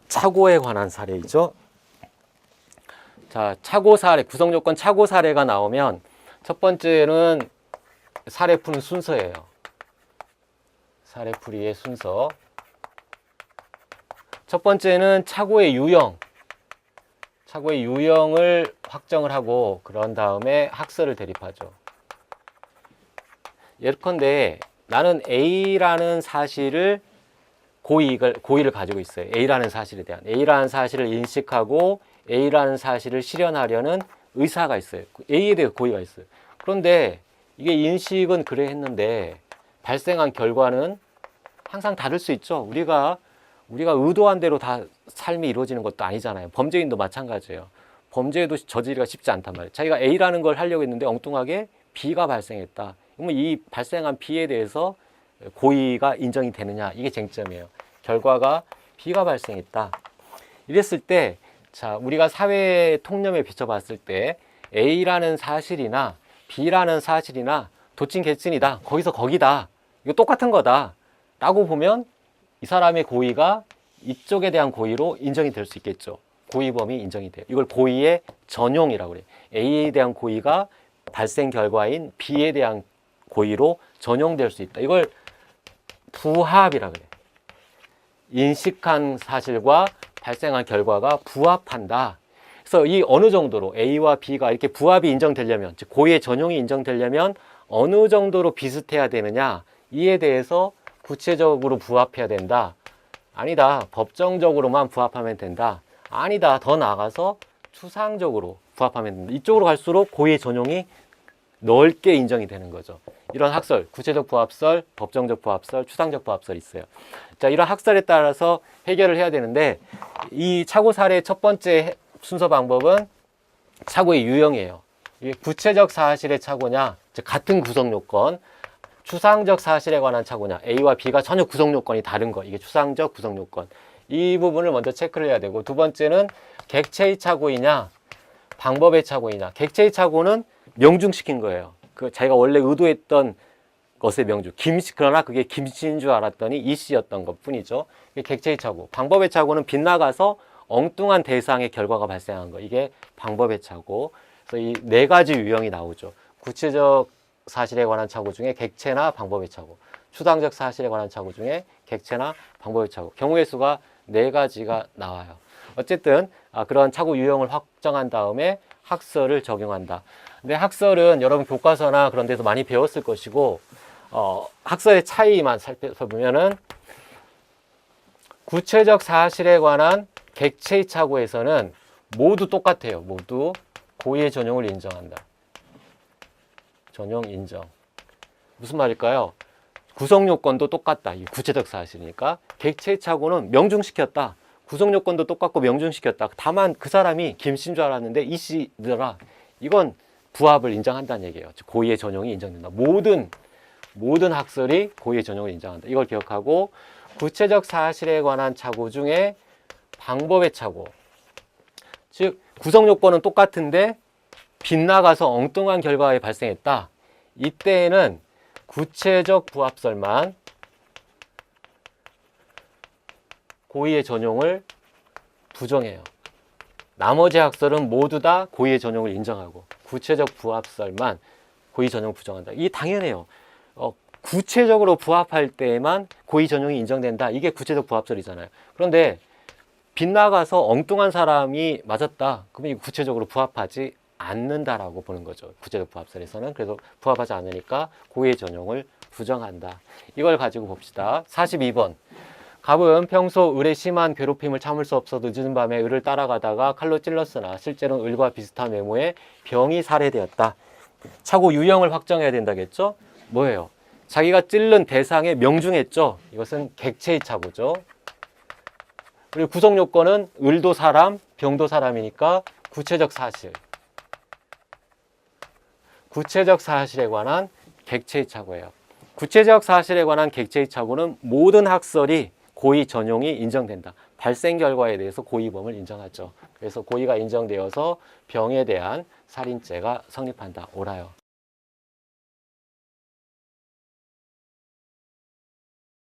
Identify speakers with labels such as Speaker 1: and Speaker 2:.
Speaker 1: 착오에 관한 사례이죠. 자, 착오 사례, 구성 요건 착오 사례가 나오면 첫 번째는 사례 푸는 순서예요. 사례 풀이의 순서. 첫 번째는 착오의 유형. 착오의 유형을 확정을 하고 그런 다음에 학설을 대립하죠. 예컨대 나는 A라는 사실을 고의를 가지고 있어요. A라는 사실에 대한. A라는 사실을 인식하고 A라는 사실을 실현하려는 의사가 있어요. A에 대해 고의가 있어요. 그런데 이게 인식은 그래 했는데 발생한 결과는 항상 다를 수 있죠. 우리가 의도한 대로 다 삶이 이루어지는 것도 아니잖아요. 범죄인도 마찬가지예요. 범죄도 저지르기가 쉽지 않단 말이에요. 자기가 A라는 걸 하려고 했는데 엉뚱하게 B가 발생했다. 그러면 이 발생한 B에 대해서 고의가 인정이 되느냐, 이게 쟁점이에요. 결과가 B가 발생했다. 이랬을 때, 자, 우리가 사회 통념에 비춰봤을 때 A라는 사실이나 B라는 사실이나 도찐개찐이다. 거기서 거기다. 이거 똑같은 거다. 라고 보면 이 사람의 고의가 이쪽에 대한 고의로 인정이 될 수 있겠죠. 고의 범위 인정이 돼요. 이걸 고의의 전용이라고 그래요. A에 대한 고의가 발생 결과인 B에 대한 고의로 전용될 수 있다. 이걸 부합이라고 그래요. 인식한 사실과 발생한 결과가 부합한다. 그래서 이 어느 정도로 A와 B가 이렇게 부합이 인정되려면, 즉 고의의 전용이 인정되려면 어느 정도로 비슷해야 되느냐, 이에 대해서 구체적으로 부합해야 된다. 아니다. 법정적으로만 부합하면 된다. 아니다. 더 나아가서 추상적으로 부합하면 된다. 이쪽으로 갈수록 고의의 전용이 넓게 인정이 되는 거죠. 이런 학설, 구체적 부합설, 법정적 부합설, 추상적 부합설이 있어요. 자, 이런 학설에 따라서 해결을 해야 되는데, 이 착오 사례의 첫 번째 순서 방법은 착오의 유형이에요. 이게 구체적 사실의 착오냐, 즉 같은 구성 요건, 추상적 사실에 관한 착오냐, A와 B가 전혀 구성 요건이 다른 거, 이게 추상적 구성 요건. 이 부분을 먼저 체크를 해야 되고, 두 번째는 객체의 착오이냐, 방법의 착오이냐. 객체의 착오는 명중시킨 거예요. 그 자기가 원래 의도했던 것의 명중. 그러나 그게 김씨인 줄 알았더니 이씨였던 것 뿐이죠. 이게 객체의 착오. 방법의 착오는 빗나가서 엉뚱한 대상의 결과가 발생한 거. 이게 방법의 착오. 그래서 이 네 가지 유형이 나오죠. 구체적 사실에 관한 착오 중에 객체나 방법의 착오. 추상적 사실에 관한 착오 중에 객체나 방법의 착오. 경우의 수가 네 가지가 나와요. 어쨌든 그런 착오 유형을 확정한 다음에 학설을 적용한다. 근데 학설은 여러분 교과서나 그런 데서 많이 배웠을 것이고, 학설의 차이만 살펴보면은 구체적 사실에 관한 객체의 착오에서는 모두 똑같아요. 모두 고의의 전용을 인정한다. 전용 인정. 무슨 말일까요? 구성 요건도 똑같다. 이 구체적 사실이니까. 객체의 착오는 명중시켰다. 구성 요건도 똑같고 명중시켰다. 다만 그 사람이 김씨인 줄 알았는데 이씨더라. 이건 부합을 인정한다는 얘기예요. 즉 고의의 전용이 인정된다. 모든 학설이 고의의 전용을 인정한다. 이걸 기억하고, 구체적 사실에 관한 착오 중에 방법의 착오. 즉 구성 요건은 똑같은데 빗나가서 엉뚱한 결과가 발생했다. 이때에는 구체적 부합설만 고의의 전용을 부정해요. 나머지 학설은 모두 다 고의의 전용을 인정하고 구체적 부합설만 고의 전용을 부정한다. 이게 당연해요. 구체적으로 부합할 때에만 고의 전용이 인정된다. 이게 구체적 부합설이잖아요. 그런데 빗나가서 엉뚱한 사람이 맞았다. 그러면 이거 구체적으로 부합하지 않는다라고 보는 거죠. 구체적 부합설에서는. 그래서 부합하지 않으니까 고의의 전용을 부정한다. 이걸 가지고 봅시다. 42번. 갑은 평소 을의 심한 괴롭힘을 참을 수 없어 늦은 밤에 을을 따라가다가 칼로 찔렀으나 실제로는 을과 비슷한 외모의 병이 살해되었다. 착오 유형을 확정해야 된다겠죠? 뭐예요? 자기가 찔른 대상에 명중했죠. 이것은 객체의 착오죠. 그리고 구성 요건은 을도 사람, 병도 사람이니까 구체적 사실. 구체적 사실에 관한 객체의 착오예요. 구체적 사실에 관한 객체의 착오는 모든 학설이 고의 전용이 인정된다. 발생 결과에 대해서 고의범을 인정하죠. 그래서 고의가 인정되어서 병에 대한 살인죄가 성립한다. 옳아요.